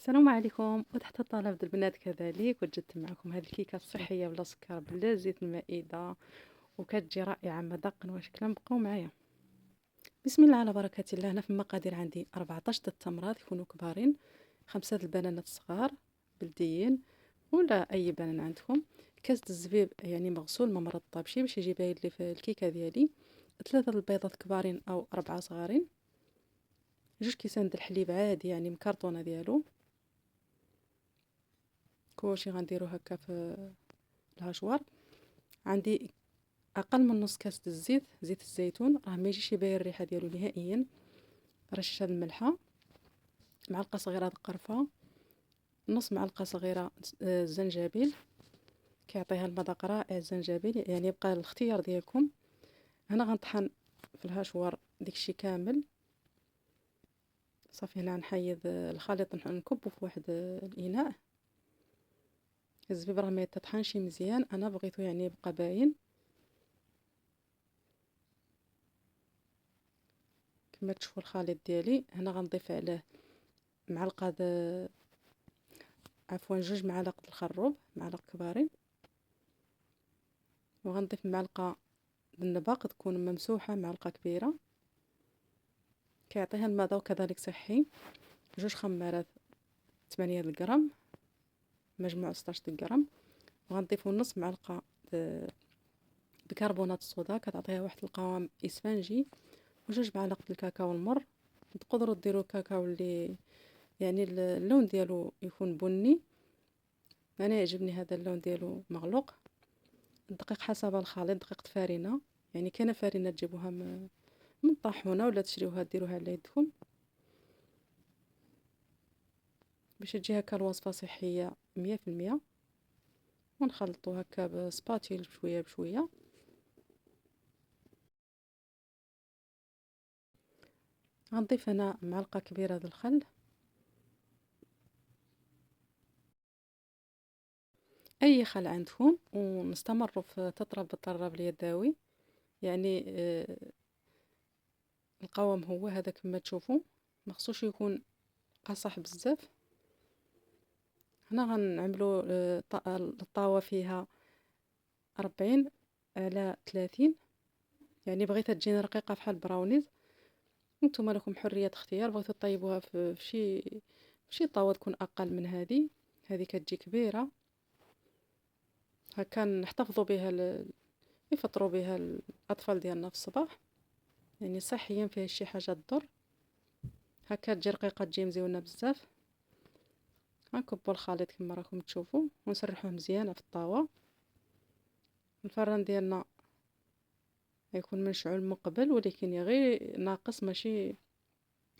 السلام عليكم، وتحت الطلب البنات كذلك وجدت معكم هذه الكيكة الصحية بلا سكر بلا زيت المائدة وكتجي رائعة مذاقا وشكلا. بقاو معايا. بسم الله على بركة الله. هنا في المقادير عندي 14 التمرات يكونوا كبارين، 5 البنانات الصغار بلديين ولا اي بنان عندكم، كاس الزبيب يعني مغسول ما مرطبش باش يجي باين لي في الكيكة ديالي، 3 البيضات كبارين او 4 صغارين، 2 كيسان د الحليب عادي يعني مكرطونة ديالو، كلشي غنديرو هكا في الهاشوار. عندي اقل من نص كاس الزيت، زيت الزيتون، راه ما يجيش يباين الريحه ديالو نهائيا. رشه الملحه، معلقه صغيره د القرفه، نص معلقه صغيره الزنجبيل، كيعطيها المذاق رائع الزنجبيل، يعني يبقى الاختيار ديالكم. هنا غنطحن في الهاشوار داكشي كامل. صافي هنا نحيد الخليط نكبو في واحد الاناء. الزبيب راه ما يتطحنش مزيان، انا بغيتو يعني يبقى باين كما تشوفوا الخليط ديالي. هنا غنضيف عليه معلقه عفوا 2 معالق الخروب، معلق كبارين، وغنضيف معلقه النبق تكون ممسوحه، معلقه كبيره كيعطيها المذاق كذلك صحي. 2 خمارات 8 غرام، مجموع 16 غرام. وغنضيفو نص معلقه بيكربونات الصودا كتعطيها واحد القوام اسفنجي، و2 معالق الكاكاو المر. تقدروا ديروا كاكاو اللي يعني اللون ديالو يكون بني، انا يعجبني هذا اللون ديالو مغلوق. الدقيق حسب الخليط، دقيقة فرينة، يعني كاينه فرينة تجيبوها من الطاحونة ولا تشريوها ديروها على يدكم باش تجي هكا الوصفة صحية 100%. ونخلطو هكا بسباتيل بشوية بشوية. غنضيف هنا معلقة كبيرة د الخل، اي خل عندكم، ونستمر في تطرب بالطراب اليدوي، يعني القوام هو هذا كما تشوفوا، مخصوش يكون قاصح بزاف. هنا غنعملو الطاوة فيها 40 على 30، يعني بغيتها تجينا رقيقة بحال البراونيز. نتوما لكم حرية اختيار، بغيتو طيبوها في شي طاوة تكون اقل من هذه كتجي كبيرة هكا نحتفظوا بها يفطروا بها الاطفال ديالنا في الصباح، يعني صحيا فيها شي حاجة تضر. هكا تجي رقيقة تجي مزيونة بزاف. غنكبوا الخليط كما راكم تشوفوا ونسرحوه مزيان في الطاوة. الفران ديالنا يكون منشعل من قبل، ولكن غير ناقص ماشي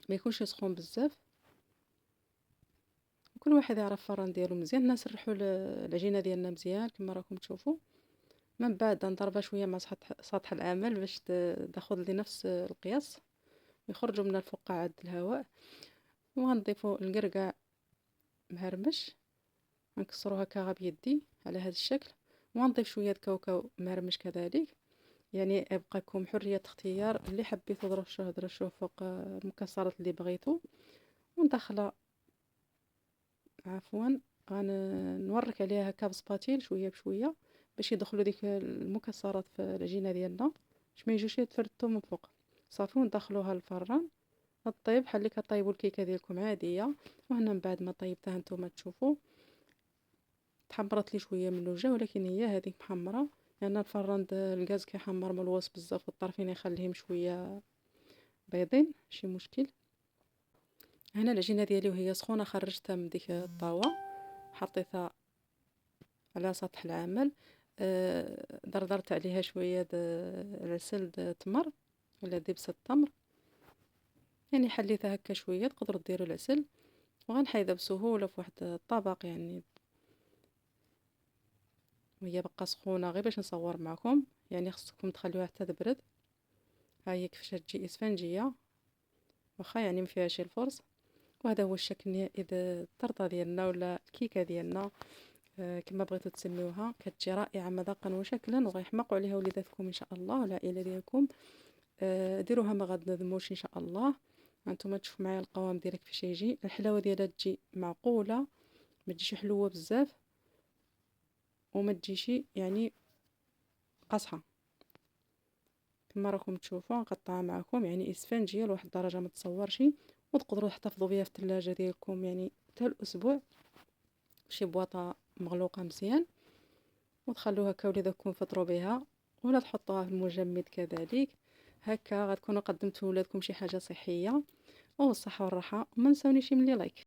ما يكونش سخون بزاف. كل واحد يعرف الفران ديالو مزيان. هنا نسرحوا العجينه ديالنا مزيان كما راكم تشوفوا. من بعد نضربها شويه مع سطح العمل باش تاخذ لنفس القياس يخرجوا من الفقاعات الهواء. وغنضيفوا القرقاع مهرمش، نكسروها هكا بيدي على هذا الشكل. ونضيف شويه كاوكاو مهرمش كذلك، يعني يبقى لكم حريه اختيار، اللي حبيتو درشوه فوق المكسرات اللي بغيتو. وندخلها عفوا غنورك عليها هكا بسباتيل شويه بشويه باش يدخلوا ديك المكسرات في العجينه ديالنا باش ما يجوش يتفرتوا من فوق. صافي وندخلوها للفران طيب بحال اللي كطيبوا الكيكه ديالكم عاديه. وهنا من بعد ما طيبتها نتوما تشوفوا تحمرت لي شويه من الوجه، ولكن هي هذيك محمره لان الفران الغاز كيحمر من الوسط بزاف والطرفين يخليهم شويه بيضين، شي مشكل. هنا العجينه ديالي وهي سخونه خرجتها من ديك الطاوه، حطيتها على سطح العمل. دردرت عليها شويه العسل تمر ولا دبس التمر، يعني حليتها هكا شويه. تقدروا ديروا العسل وغنحيدها بسهوله في واحد الطبق، يعني وهي بقى سخونه غير باش نصور معكم، يعني خصكم تخليوها حتى تبرد. ها هي كيفاش تجي اسفنجيه واخا يعني ما فيهاش الفرص. وهذا هو الشكل النهائي الطرطه ديالنا ولا الكيكه ديالنا، كما بغيتو تسميوها. كتجي رائعه مذاقا وشكلا وغيحماقوا عليها وليداتكم ان شاء الله والعائله ديالكم. ديروها ما غتندموش ان شاء الله. هانتوما تشوفوا معايا القوام ديالها كيفاش يجي. الحلاوه ديالها تجي معقوله، ما تجيش حلوه بزاف وما تجيش يعني قاصحه كما راكم تشوفوا. نقطعها معكم يعني اسفنجيه لواحد الدرجه ما تصورش، وتقدروا تحتفظوا بها في الثلاجه ديالكم يعني حتى الاسبوع، شي بواطه مغلوقه مزيان، وتخلوها هكا وليداتكم يفطروا بها، ولا تحطوها في المجمد كذلك. هكا غتكونوا قدمتوا لولادكم شي حاجه صحيه، والصحه والراحه. وما نساونيش من لي لايك.